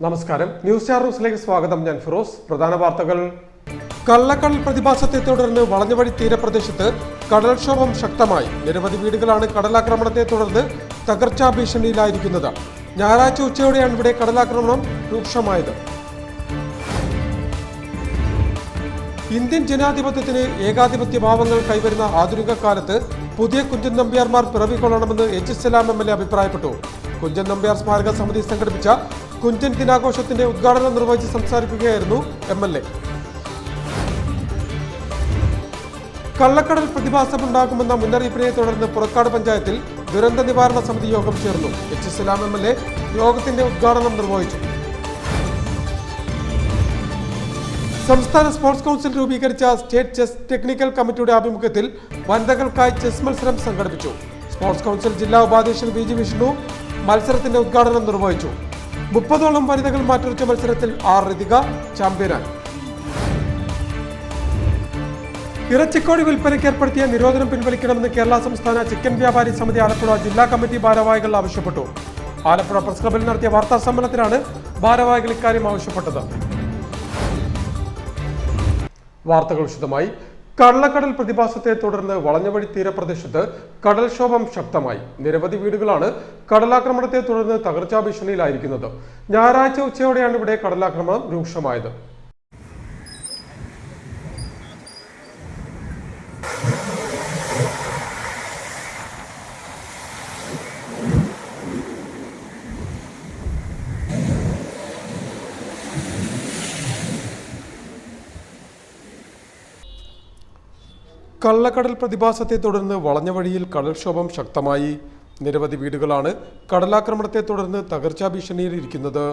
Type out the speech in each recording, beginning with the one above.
നമസ്കാരം, news star ന്യൂസിലേക്ക് സ്വാഗതം. ഞാൻ ഫിറോസ്. പ്രധാന വാർത്തകൾ. കള്ളക്കടൽ പ്രതിഭാസത്തെ തുടർന്ന് വളഞ്ഞവഴി തീരപ്രദേശത്ത് കടൽക്ഷോഭം ശക്തമായി. നിരവധി വീടുകളാണ് കടലാക്രമണത്തെ തുടർന്ന് തകർച്ചാ ഭീഷണിയിലായിരിക്കുന്നത്. ഞായറാഴ്ച ഉച്ചയോടെയാണ് ഇവിടെ കടലാക്രമണം രൂക്ഷമായത്. ഇന്ത്യൻ ജനാധിപത്യത്തിന് ഏകാധിപത്യ ഭാവങ്ങൾ കൈവരുന്ന ആധുനിക കാലത്ത് പുതിയ കുഞ്ചൻ നമ്പ്യാർമാർ പിറവിക്കൊള്ളണമെന്ന് എച്ച് സലാം MLA അഭിപ്രായപ്പെട്ടു. കുഞ്ചൻ നമ്പ്യാർ സ്മാരക സമിതി സംഘടിപ്പിച്ച കുഞ്ചൻ ദിനാഘോഷത്തിന്റെ ഉദ്ഘാടനം നിർവഹിച്ച് സംസാരിക്കുകയായിരുന്നു MLA. കള്ളക്കടൽ പ്രതിഭാസമുണ്ടാകുമെന്ന മുന്നറിയിപ്പിനെ തുടർന്ന് പുറക്കാട് പഞ്ചായത്തിൽ ദുരന്ത നിവാരണ സമിതി യോഗം ചേർന്നു. എച്ച് സലാം MLA യോഗത്തിന്റെ ഉദ്ഘാടനം നിർവഹിച്ചു. സംസ്ഥാന സ്പോർട്സ് കൗൺസിൽ രൂപീകരിച്ച സ്റ്റേറ്റ് ചെസ് ടെക്നിക്കൽ കമ്മിറ്റിയുടെ ആഭിമുഖ്യത്തിൽ വനിതകൾക്കായി ചെസ് മത്സരം സംഘടിപ്പിച്ചു. സ്പോർട്സ് കൗൺസിൽ ജില്ലാ ഉപാധ്യക്ഷൻ VG വിഷ്ണു മത്സരത്തിന്റെ ഉദ്ഘാടനം നിർവഹിച്ചു. 30ഓളം വനിതകൾ മാറ്റുരച്ച മത്സരത്തിൽ R ഋതിക ചാമ്പ്യനായി. ഇറച്ചിക്കോഴി വിൽപ്പനയ്ക്ക് ഏർപ്പെടുത്തിയ നിരോധനം പിൻവലിക്കണമെന്ന് കേരള സംസ്ഥാന ചിക്കൻ വ്യാപാരി സമിതി ആലപ്പുഴ ജില്ലാ കമ്മിറ്റി ഭാരവാഹികൾ ആവശ്യപ്പെട്ടു. ആലപ്പുഴ പ്രസ് ക്ലബിൽ നടത്തിയ വാർത്താ സമ്മേളനത്തിലാണ് ഭാരവാഹികൾ ഇക്കാര്യം ആവശ്യപ്പെട്ടത്. വാർത്തകൾ വിശദമായി. കള്ളക്കടൽ പ്രതിഭാസത്തെ തുടർന്ന് വളഞ്ഞവഴി തീരപ്രദേശത്ത് കടൽക്ഷോഭം ശക്തമായി. നിരവധി വീടുകളാണ് കടലാക്രമണത്തെ തുടർന്ന് തകർച്ചാ ഭീഷണിയിലായിരിക്കുന്നത്. ഞായറാഴ്ച ഉച്ചയോടെയാണ് ഇവിടെ കടലാക്രമണം രൂക്ഷമായത്. കള്ളക്കടൽ പ്രതിഭാസത്തെ തുടർന്ന് വളഞ്ഞവഴിയിൽ കടൽക്ഷോഭം ശക്തമായി. നിരവധി വീടുകളാണ് കടലാക്രമണത്തെ തുടർന്ന് തകർച്ചാ ഭീഷണിയിലിരിക്കുന്നത്.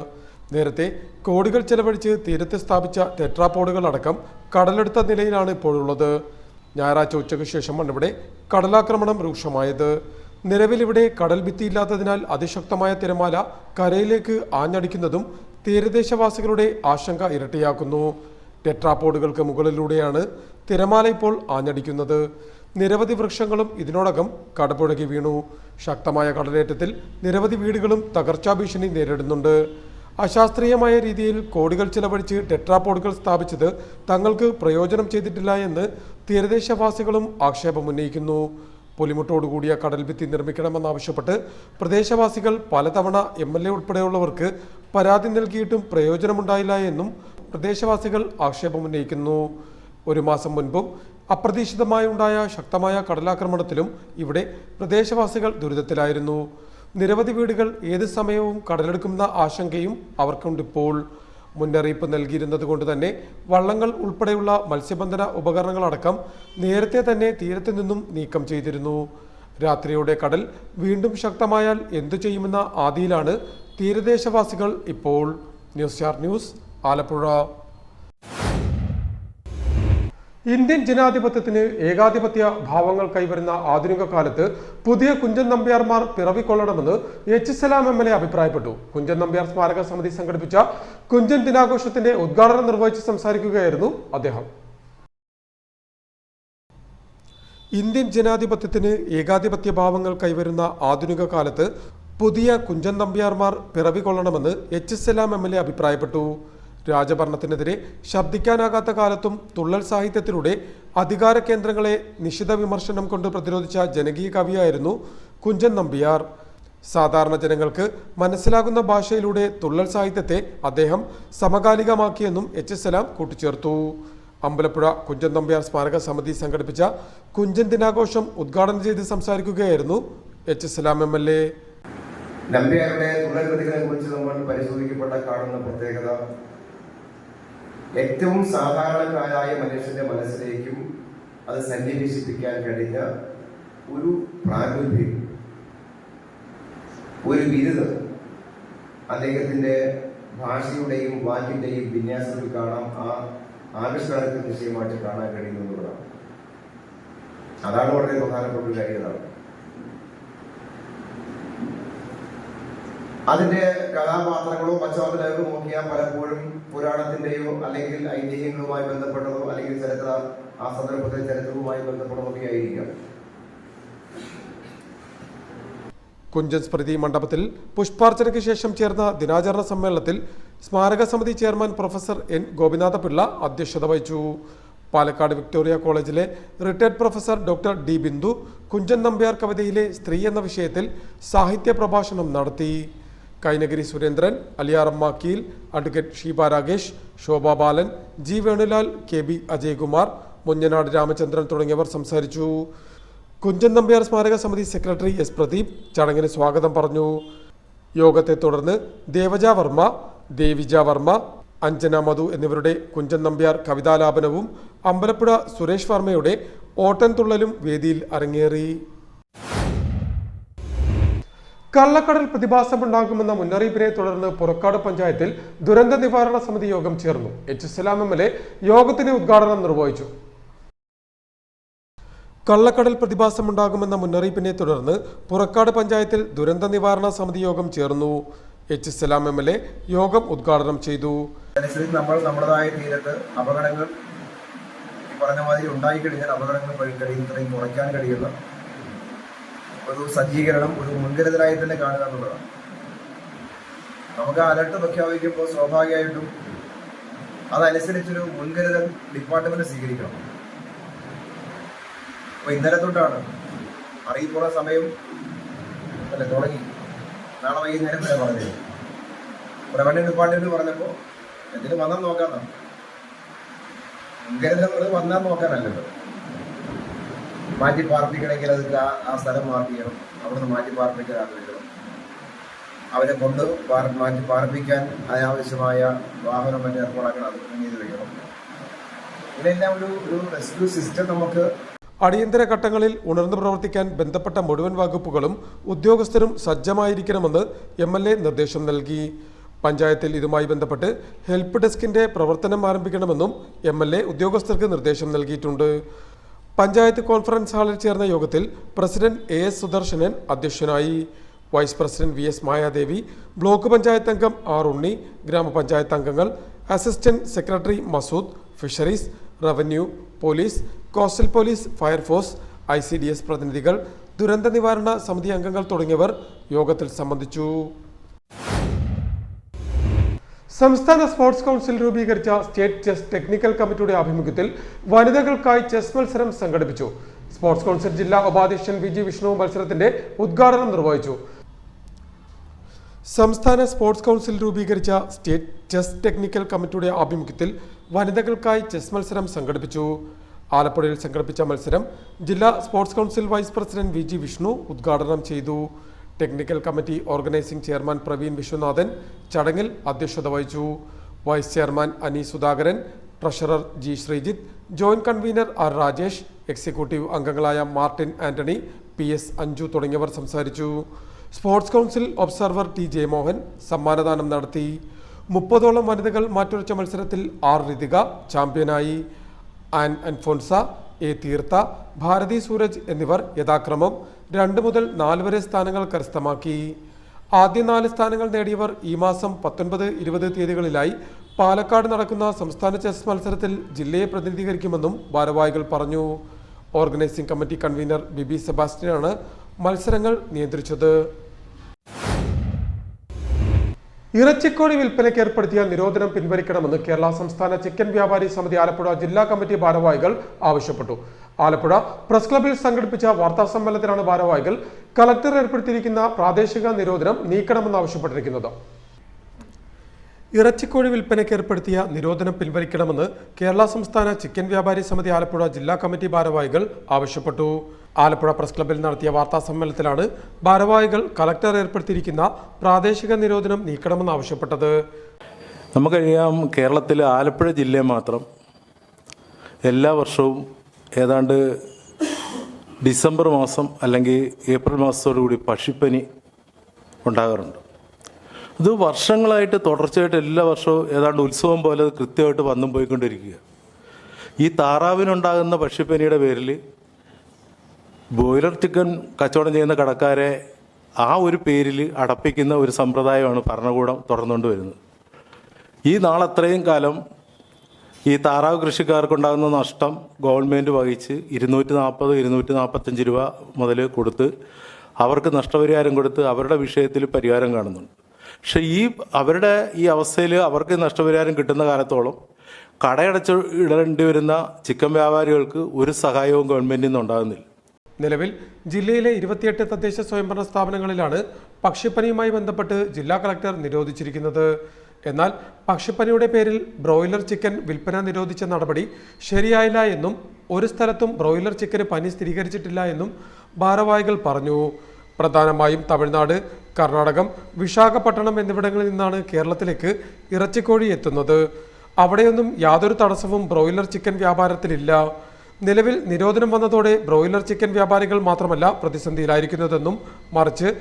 നേരത്തെ കോടികൾ ചെലവഴിച്ച് തീരത്ത് സ്ഥാപിച്ച ടെട്രാപോഡുകൾ അടക്കം കടലെടുത്ത നിലയിലാണ് ഇപ്പോഴുള്ളത്. ഞായറാഴ്ച ഉച്ചയ്ക്ക് ശേഷമാണ് ഇവിടെ കടലാക്രമണം രൂക്ഷമായത്. നിലവിലിവിടെ കടൽ ഭിത്തിയില്ലാത്തതിനാൽ അതിശക്തമായ തിരമാല കരയിലേക്ക് ആഞ്ഞടിക്കുന്നതും തീരദേശവാസികളുടെ ആശങ്ക ഇരട്ടിയാക്കുന്നു. ടെട്രാപോഡുകൾക്ക് മുകളിലൂടെയാണ് തിരമാല ഇപ്പോൾ ആഞ്ഞടിക്കുന്നത്. നിരവധി വൃക്ഷങ്ങളും ഇതിനോടകം കടപുഴകി വീണു. ശക്തമായ കടലേറ്റത്തിൽ നിരവധി വീടുകളും തകർച്ചാ ഭീഷണി നേരിടുന്നുണ്ട്. അശാസ്ത്രീയമായ രീതിയിൽ കോടികൾ ചിലവഴിച്ച് ടെട്രാപോഡുകൾ സ്ഥാപിച്ചത് തങ്ങൾക്ക് പ്രയോജനം ചെയ്തിട്ടില്ല എന്ന് തീരദേശവാസികളും ആക്ഷേപമുന്നയിക്കുന്നു. പുലിമുട്ടോടുകൂടിയ കടൽഭിത്തി നിർമ്മിക്കണമെന്നാവശ്യപ്പെട്ട് പ്രദേശവാസികൾ പലതവണ MLA ഉൾപ്പെടെയുള്ളവർക്ക് പരാതി നൽകിയിട്ടും പ്രയോജനമുണ്ടായില്ല എന്നും പ്രദേശവാസികൾ ആക്ഷേപമുന്നയിക്കുന്നു. ഒരു മാസം മുൻപും അപ്രതീക്ഷിതമായി ഉണ്ടായ ശക്തമായ കടലാക്രമണത്തിലും ഇവിടെ പ്രദേശവാസികൾ ദുരിതത്തിലായിരുന്നു. നിരവധി വീടുകൾ ഏത് സമയവും കടലെടുക്കുന്ന ആശങ്കയും അവർക്കുണ്ടിപ്പോൾ. മുന്നറിയിപ്പ് നൽകിയിരുന്നത് കൊണ്ട് തന്നെ വള്ളങ്ങൾ ഉൾപ്പെടെയുള്ള മത്സ്യബന്ധന ഉപകരണങ്ങളടക്കം നേരത്തെ തന്നെ തീരത്തു നിന്നും നീക്കം ചെയ്തിരുന്നു. രാത്രിയോടെ കടൽ വീണ്ടും ശക്തമായാൽ എന്തു ചെയ്യുമെന്ന ആദിയിലാണ് തീരദേശവാസികൾ ഇപ്പോൾ. News star news, Alappuzha. Indian ജനാധിപത്യത്തിന് ഏകാധിപത്യ ഭാവങ്ങൾ കൈവരുന്ന ആധുനിക കാലത്ത് പുതിയ കുഞ്ചൻ നമ്പ്യാർമാർ പിറവിക്കൊള്ളണമെന്ന് എച്ച് സലാം MLA അഭിപ്രായപ്പെട്ടു. കുഞ്ചൻ നമ്പ്യാർ സ്മാരക സമിതി സംഘടിപ്പിച്ച കുഞ്ചൻ ദിനാഘോഷത്തിന്റെ ഉദ്ഘാടനം നിർവഹിച്ച് സംസാരിക്കുകയായിരുന്നു അദ്ദേഹം. ഇന്ത്യൻ ജനാധിപത്യത്തിന് ഏകാധിപത്യ ഭാവങ്ങൾ കൈവരുന്ന ആധുനിക കാലത്ത് പുതിയ കുഞ്ചൻ നമ്പ്യാർമാർ പിറവിക്കൊള്ളണമെന്ന് എച്ച് സലാം MLA അഭിപ്രായപ്പെട്ടു. രാജഭരണത്തിനെതിരെ ശബ്ദിക്കാനാകാത്ത കാലത്തും തുള്ളൽ സാഹിത്യത്തിലൂടെ അധികാര കേന്ദ്രങ്ങളെ നിശിത വിമർശനം കൊണ്ട് പ്രതിരോധിച്ച ജനകീയ കവിയായിരുന്നു കുഞ്ചൻ നമ്പ്യാർ. സാധാരണ ജനങ്ങൾക്ക് മനസ്സിലാകുന്ന ഭാഷയിലൂടെ തുള്ളൽ സാഹിത്യത്തെ അദ്ദേഹം സമകാലികമാക്കിയെന്നും എച്ച് സലാം കൂട്ടിച്ചേർത്തു. അമ്പലപ്പുഴ കുഞ്ചൻ നമ്പ്യാർ സ്മാരക സമിതി സംഘടിപ്പിച്ച കുഞ്ചൻ ദിനാഘോഷം ഉദ്ഘാടനം ചെയ്ത് സംസാരിക്കുകയായിരുന്നു എച്ച് സലാം MLA. നമ്പ്യാരുടെ തുള്ളൽകൃതികളെ കുറിച്ച് നമ്മൾ പരിശോധിക്കപ്പെട്ട കാണുന്ന പ്രത്യേകത ഏറ്റവും സാധാരണക്കാരായ മനുഷ്യന്റെ മനസ്സിലേക്കും അത് സന്നിവേശിപ്പിക്കാൻ കഴിഞ്ഞ ഒരു പ്രാഗൽഭ്യം, ഒരു ബിരുദം അദ്ദേഹത്തിന്റെ ഭാഷയുടെയും വാക്കിന്റെയും വിന്യാസത്തിൽ കാണാം. ആ ആവിഷ്കാരത്തിന് നിശ്ചയമായിട്ട് കാണാൻ കഴിയുന്നതാണ്. അതാണ് വളരെ പ്രധാനപ്പെട്ട ഒരു കാര്യമാണ്. അതിന്റെ കഥാപാത്രങ്ങളോ പശ്ചാത്തലമോ നോക്കിയാൽ പലപ്പോഴും പുരാണത്തിന്റെയോ അല്ലെങ്കിൽ ഐതിഹ്യങ്ങളുമായി ബന്ധപ്പെട്ടതോ അല്ലെങ്കിൽ ആ സന്ദർഭത്തിലെ ചരിത്രവുമായി ബന്ധപ്പെട്ടതോ ഒക്കെ ആയിരിക്കാം. കുഞ്ചൻ സ്മൃതി മണ്ഡപത്തിൽ പുഷ്പാർച്ചനയ്ക്ക് ശേഷം ചേർന്ന ദിനാചരണ സമ്മേളനത്തിൽ സ്മാരക സമിതി ചെയർമാൻ പ്രൊഫസർ എൻ ഗോപിനാഥപിള്ള അധ്യക്ഷത വഹിച്ചു. പാലക്കാട് വിക്ടോറിയ കോളേജിലെ retired professor doctor D Bindu Kunchan Nambiar കവിതയിലെ സ്ത്രീ എന്ന വിഷയത്തിൽ സാഹിത്യ പ്രഭാഷണം നടത്തി. Kainagiri Surendran, Aliyaramma Keel, advocate Sheeba Ragesh, Shobha Balan, G Venulal, K B Ajaykumar, Munjanad Ramachandran തുടങ്ങിയവർ സംസാരിച്ചു. കുഞ്ചൻ നമ്പ്യാർ സ്മാരക സമിതി സെക്രട്ടറി എസ് പ്രദീപ് ചടങ്ങിന് സ്വാഗതം പറഞ്ഞു. യോഗത്തെ തുടർന്ന് ദേവജ വർമ്മ, ദേവിജ വർമ്മ, അഞ്ജന മധു എന്നിവരുടെ കുഞ്ചൻ നമ്പ്യാർ കവിതാലാപനവും അമ്പലപ്പുഴ സുരേഷ് വർമ്മയുടെ ഓട്ടൻതുള്ളലും വേദിയിൽ അരങ്ങേറി. കള്ളക്കടൽ പ്രതിഭാസമുണ്ടാകുമെന്ന മുന്നറിയിപ്പിനെ തുടർന്ന് പുറക്കാട് പഞ്ചായത്തിൽ ദുരന്ത നിവാരണ സമിതി യോഗം ചേർന്നു. എച്ച് സലാം എം.എൽ.എ. യോഗത്തിന്റെ ഉദ്ഘാടനം നിർവഹിച്ചു. കള്ളക്കടൽ പ്രതിഭാസമുണ്ടാകുമെന്ന മുന്നറിയിപ്പിനെ തുടർന്ന് പുറക്കാട് പഞ്ചായത്തിൽ ദുരന്ത നിവാരണ സമിതി യോഗം ചേർന്നു. എച്ച് സലാം എം.എൽ.എ. യോഗം ഉദ്ഘാടനം ചെയ്തു. അനുസരിച്ച് നമ്മൾ നമ്മുടേതായ തീരത്ത് അപകടങ്ങൾ പറഞ്ഞ മാതിരി ഉണ്ടായിക്കഴിഞ്ഞാൽ അപകടങ്ങൾ ഇത്രയും കുറയ്ക്കാൻ കഴിയുന്ന ഒരു സജ്ജീകരണം, ഒരു മുൻകരുതലായി തന്നെ കാണുക എന്നുള്ളതാണ്. നമുക്ക് അലർട്ട് പ്രഖ്യാപിക്കുമ്പോൾ സ്വാഭാവികമായിട്ടും അതനുസരിച്ചൊരു മുൻകരുതൽ ഡിപ്പാർട്ട്മെന്റ് സ്വീകരിക്കണം. അപ്പൊ ഇന്നലെ തൊട്ടാണ് അറിയിപ്പുള്ള സമയം അല്ലെ തുടങ്ങി. നാളെ വൈകുന്നേരം വരെ പറഞ്ഞത് റവന്യൂ ഡിപ്പാർട്ട്മെന്റ് പറഞ്ഞപ്പോൾ എന്തിനും വന്നാൽ നോക്കാന്നാണ്. മുൻകരുതൽ വന്നാൽ നോക്കാനല്ലല്ലോ. മാറ്റി പാർപ്പിക്കണമെങ്കിൽ അത് ആ സ്ഥലം മാർക്ക് ചെയ്യണം, അവിടുന്ന് മാറ്റി പാർപ്പിക്കാൻ ആഗ്രഹിക്കണം, അവരെ കൊണ്ട് മാറ്റി പാർപ്പിക്കാൻ അനാവശ്യമായ വാഹനം മറ്റേ ഏർപ്പാടാക്കണം, അത് ചെയ്ത് വയ്ക്കണം. ഇതിനെല്ലാം ഒരു റെസ്ക്യൂ സിസ്റ്റം നമുക്ക് അടിയന്തര ഘട്ടങ്ങളിൽ ഉണർന്നു പ്രവർത്തിക്കാൻ ബന്ധപ്പെട്ട മുഴുവൻ വകുപ്പുകളും ഉദ്യോഗസ്ഥരും സജ്ജമായിരിക്കണമെന്ന് എം.എൽ.എ. നിർദ്ദേശം നൽകി. പഞ്ചായത്തിൽ ഇതുമായി ബന്ധപ്പെട്ട് ഹെൽപ്പ് ഡെസ്കിന്റെ പ്രവർത്തനം ആരംഭിക്കണമെന്നും എം.എൽ.എ. ഉദ്യോഗസ്ഥർക്ക് നിർദ്ദേശം നൽകിയിട്ടുണ്ട്. പഞ്ചായത്ത് കോൺഫറൻസ് ഹാളിൽ ചേർന്ന യോഗത്തിൽ പ്രസിഡന്റ് എ.എസ്. സുദർശനൻ അധ്യക്ഷനായി. Vice president V S. Mayadevi, block panchayat അംഗം ആർ. ഉണ്ണി, ഗ്രാമപഞ്ചായത്ത് അംഗങ്ങൾ, assistant secretary Masood, fisheries, revenue, police, coastal police, fire force, ICDS പ്രതിനിധികൾ, ദുരന്ത നിവാരണ സമിതി അംഗങ്ങൾ തുടങ്ങിയവർ യോഗത്തിൽ സംബന്ധിച്ചു. സംസ്ഥാന സ്പോർട്സ് കൗൺസിൽ രൂപീകരിച്ച സ്റ്റേറ്റ് ചെസ് ടെക്നിക്കൽ കമ്മിറ്റിയുടെ ആഭിമുഖ്യത്തിൽ വനിതകൾക്കായി ചെസ് മത്സരം സംഘടിപ്പിച്ചു. സ്പോർട്സ് കൗൺസിൽ ജില്ലാ ഉപാധ്യക്ഷൻ VG വിഷ്ണു മത്സരത്തിന്റെ ഉദ്ഘാടനം നിർവഹിച്ചു. സംസ്ഥാന സ്പോർട്സ് കൗൺസിൽ രൂപീകരിച്ച സ്റ്റേറ്റ് ചെസ് ടെക്നിക്കൽ കമ്മിറ്റിയുടെ ആഭിമുഖ്യത്തിൽ വനിതകൾക്കായി ചെസ് മത്സരം സംഘടിപ്പിച്ചു. ആലപ്പുഴയിൽ സംഘടിപ്പിച്ച മത്സരം ജില്ലാ sports council vice president VG Vishnu ഉദ്ഘാടനം ചെയ്തു. Technical committee organising chairman Praveen Viswanathan ചടങ്ങിൽ അധ്യക്ഷത വഹിച്ചു. Vice chairman Ani Sudhakaran, treasurer G. Sreejith, joint convener R. Rajesh, executive അംഗങ്ങളായ മാർട്ടിൻ ആന്റണി, PS. അഞ്ജു തുടങ്ങിയവർ സംസാരിച്ചു. Sports council observer T. Jayamohan സമ്മാനദാനം നടത്തി. 30ഓളം വനിതകൾ മാറ്റുരച്ച മത്സരത്തിൽ R. രിതിക ചാമ്പ്യനായി. Ann Alphonsa, A. Theertha, Bharati Sooraj എന്നിവർ യഥാക്രമം 2 മുതൽ 4 വരെ സ്ഥാനങ്ങൾ കരസ്ഥമാക്കി. ആദ്യ 4 സ്ഥാനങ്ങൾ നേടിയവർ ഈ മാസം 19, 20 തീയതികളിലായി പാലക്കാട് നടക്കുന്ന സംസ്ഥാന ചെസ് മത്സരത്തിൽ ജില്ലയെ പ്രതിനിധീകരിക്കുമെന്നും ഭാരവാഹികൾ പറഞ്ഞു. ഓർഗനൈസിംഗ് കമ്മിറ്റി കൺവീനർ ബിബി സെബാസ്റ്റ്യനാണ് മത്സരങ്ങൾ നിയന്ത്രിച്ചത്. ഇറച്ചിക്കോഴി വിൽപ്പനയ്ക്ക് ഏർപ്പെടുത്തിയ നിരോധനം പിൻവലിക്കണമെന്ന് കേരള സംസ്ഥാന ചിക്കൻ വ്യാപാരി സമിതി ആലപ്പുഴ ജില്ലാ കമ്മിറ്റി ഭാരവാഹികൾ ആവശ്യപ്പെട്ടു. ആലപ്പുഴ പ്രസ് ക്ലബിൽ സംഘടിപ്പിച്ച വാർത്താ സമ്മേളനത്തിലാണ് ഭാരവാഹികൾ കളക്ടർ ഏർപ്പെടുത്തിയിരിക്കുന്ന പ്രാദേശിക നിരോധനം നീക്കണമെന്ന് ആവശ്യപ്പെട്ടിരിക്കുന്നത്. ഇറച്ചിക്കോഴി വിൽപ്പനയ്ക്ക് ഏർപ്പെടുത്തിയ നിരോധനം പിൻവലിക്കണമെന്ന് കേരള സംസ്ഥാന ചിക്കൻ വ്യാപാരി സമിതി ആലപ്പുഴ ജില്ലാ കമ്മിറ്റി ഭാരവാഹികൾ ആവശ്യപ്പെട്ടു. ആലപ്പുഴ പ്രസ് ക്ലബിൽ നടത്തിയ വാർത്താ സമ്മേളനത്തിലാണ് ഭാരവാഹികൾ കളക്ടർ ഏർപ്പെടുത്തിയിരിക്കുന്ന പ്രാദേശിക നിരോധനം നീക്കണമെന്ന് ആവശ്യപ്പെട്ടത്. നമുക്കറിയാം, കേരളത്തിലെ ആലപ്പുഴ ജില്ലയിൽ മാത്രം എല്ലാ വർഷവും ഏതാണ്ട് ഡിസംബർ മാസം അല്ലെങ്കിൽ ഏപ്രിൽ മാസത്തോടുകൂടി പക്ഷിപ്പനി ഉണ്ടാകാറുണ്ട്. ഇത് വർഷങ്ങളായിട്ട് തുടർച്ചയായിട്ട് എല്ലാ വർഷവും ഏതാണ്ട് ഉത്സവം പോലെ കൃത്യമായിട്ട് വന്നും പോയിക്കൊണ്ടിരിക്കുക. ഈ താറാവിനുണ്ടാകുന്ന പക്ഷിപ്പനിയുടെ പേരിൽ ബോയിലർ ചിക്കൻ കച്ചവടം ചെയ്യുന്ന കടക്കാരെ ആ ഒരു പേരിൽ അടപ്പിക്കുന്ന ഒരു സമ്പ്രദായമാണ് ഭരണകൂടം തുടർന്നുകൊണ്ട് വരുന്നത്. ഈ നാളത്രയും കാലം ഈ താറാവ് കൃഷിക്കാർക്കുണ്ടാകുന്ന നഷ്ടം ഗവൺമെൻറ് വഹിച്ച് 240-245 രൂപ മുതൽ കൊടുത്ത് അവർക്ക് നഷ്ടപരിഹാരം കൊടുത്ത് അവരുടെ വിഷയത്തിൽ പരിഹാരം കാണുന്നുണ്ട്. പക്ഷെ അവരുടെ ഈ അവസ്ഥയിൽ അവർക്ക് നഷ്ടപരിഹാരം കിട്ടുന്ന കാലത്തോളം കടയടച്ച് ഇടേണ്ടി വരുന്ന ചിക്കൻ വ്യാപാരികൾക്ക് ഒരു സഹായവും ഗവൺമെന്റിൽ നിന്ന് ഉണ്ടാകുന്നില്ല. നിലവിൽ ജില്ലയിലെ 28 തദ്ദേശ സ്വയംഭരണ സ്ഥാപനങ്ങളിലാണ് പക്ഷിപ്പനിയുമായി ബന്ധപ്പെട്ട് ജില്ലാ കളക്ടർ നിരോധിച്ചിരിക്കുന്നത്. എന്നാൽ പക്ഷിപ്പനിയുടെ പേരിൽ ബ്രോയിലർ ചിക്കൻ വിൽപ്പന നിരോധിച്ച നടപടി ശരിയായില്ല എന്നും ഒരു സ്ഥലത്തും ബ്രോയിലർ ചിക്കന് പനി സ്ഥിരീകരിച്ചിട്ടില്ല എന്നും ഭാരവാഹികൾ പറഞ്ഞു. പ്രധാനമായും തമിഴ്നാട്, കർണാടകം, വിശാഖപട്ടണം എന്നിവിടങ്ങളിൽ നിന്നാണ് കേരളത്തിലേക്ക് ഇറച്ചിക്കോഴി എത്തുന്നത്. അവിടെയൊന്നും യാതൊരു തടസ്സവും ബ്രോയിലർ ചിക്കൻ വ്യാപാരത്തിലില്ല. നിലവിൽ നിരോധനം വന്നതോടെ ബ്രോയിലർ ചിക്കൻ വ്യാപാരികൾ മാത്രമല്ല പ്രതിസന്ധിയിലായിരിക്കുന്നതെന്നും മറിച്ച്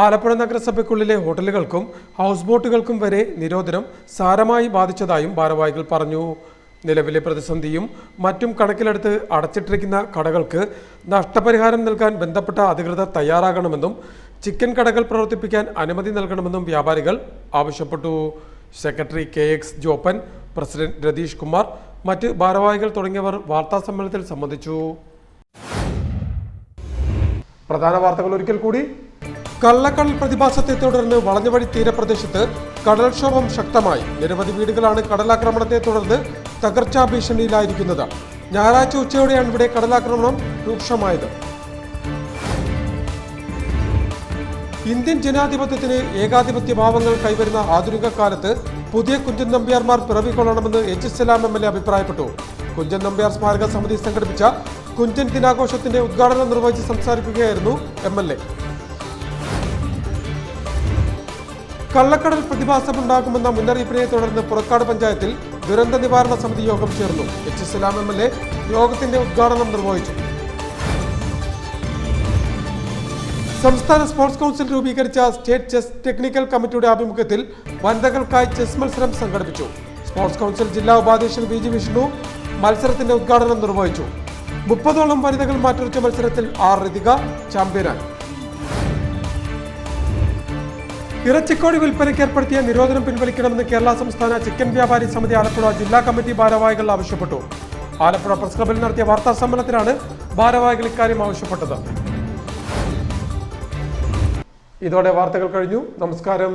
ആലപ്പുഴ നഗരസഭയ്ക്കുള്ളിലെ ഹോട്ടലുകൾക്കും ഹൗസ് ബോട്ടുകൾക്കും വരെ നിരോധനം സാരമായി ബാധിച്ചതായും ഭാരവാഹികൾ പറഞ്ഞു. നിലവിലെ പ്രതിസന്ധിയും മറ്റും കണക്കിലെടുത്ത് അടച്ചിട്ടിരിക്കുന്ന കടകൾക്ക് നഷ്ടപരിഹാരം നൽകാൻ ബന്ധപ്പെട്ട അധികൃതർ തയ്യാറാകണമെന്നും ചിക്കൻ കടകൾ പ്രവർത്തിപ്പിക്കാൻ അനുമതി നൽകണമെന്നും വ്യാപാരികൾ ആവശ്യപ്പെട്ടു. Secretary KX Joppan, president Ratheesh Kumar, മറ്റ് ഭാരവാഹികൾ തുടങ്ങിയവർ വാർത്താസമ്മേളനത്തിൽ സംബന്ധിച്ചു. പ്രധാന വാർത്തകൾ ഒരിക്കൽ കൂടി. കള്ളക്കടൽ പ്രതിഭാസത്തെ തുടർന്ന് വളഞ്ഞവഴി തീരപ്രദേശത്ത് കടൽക്ഷോഭം ശക്തമായി. നിരവധി വീടുകളാണ് കടലാക്രമണത്തെ തുടർന്ന് തകർച്ചാ ഭീഷണിയിലായിരിക്കുന്നത്. ഞായറാഴ്ച ഉച്ചയോടെയാണ് ഇവിടെ കടലാക്രമണം രൂക്ഷമായത്. ഇന്ത്യൻ ജനാധിപത്യത്തിന് ഏകാധിപത്യ ഭാവങ്ങൾ കൈവരുന്ന ആധുനിക കാലത്ത് പുതിയ കുഞ്ചൻ നമ്പ്യാർമാർ പിറവിക്കൊള്ളണമെന്ന് HSLAM MLA അഭിപ്രായപ്പെട്ടു. കുഞ്ചൻ നമ്പ്യാർ സ്മാരക സമിതി സംഘടിപ്പിച്ച കുഞ്ചൻ ദിനാഘോഷത്തിന്റെ ഉദ്ഘാടനം നിർവഹിച്ച് സംസാരിക്കുകയായിരുന്നു MLA. കള്ളക്കടൽ പ്രതിഭാസമുണ്ടാകുമെന്ന മുന്നറിയിപ്പിനെ തുടർന്ന് പുറക്കാട് പഞ്ചായത്തിൽ ദുരന്ത നിവാരണ സമിതി യോഗം ചേർന്നു. HSLAM MLA യോഗത്തിന്റെ ഉദ്ഘാടനം നിർവഹിച്ചു. സംസ്ഥാന സ്പോർട്സ് കൗൺസിൽ രൂപീകരിച്ച സ്റ്റേറ്റ് ചെസ് ടെക്നിക്കൽ കമ്മിറ്റിയുടെ ആഭിമുഖ്യത്തിൽ വനിതകൾക്കായി ചെസ് മത്സരം സംഘടിപ്പിച്ചു. സ്പോർട്സ് കൗൺസിൽ ജില്ലാ ഉപാധ്യക്ഷൻ VG വിഷ്ണു മത്സരത്തിന്റെ ഉദ്ഘാടനം നിർവഹിച്ചു. 30ഓളം വനിതകൾ മാറ്റുരച്ച മത്സരത്തിൽ R ഋതിക ചാമ്പ്യനായി. ഇറച്ചിക്കോഴി വിൽപ്പനയ്ക്ക് ഏർപ്പെടുത്തിയ നിരോധനം പിൻവലിക്കണമെന്ന് കേരള സംസ്ഥാന ചിക്കൻ വ്യാപാരി സമിതി ആലപ്പുഴ ജില്ലാ കമ്മിറ്റി ഭാരവാഹികൾ ആവശ്യപ്പെട്ടു. ആലപ്പുഴ പ്രസ് ക്ലബിൽ നടത്തിയ വാർത്താ സമ്മേളനത്തിലാണ് ഭാരവാഹികൾ ഇക്കാര്യം ആവശ്യപ്പെട്ടത്. ഇതോടെ വാർത്തകൾ കഴിഞ്ഞു. നമസ്കാരം.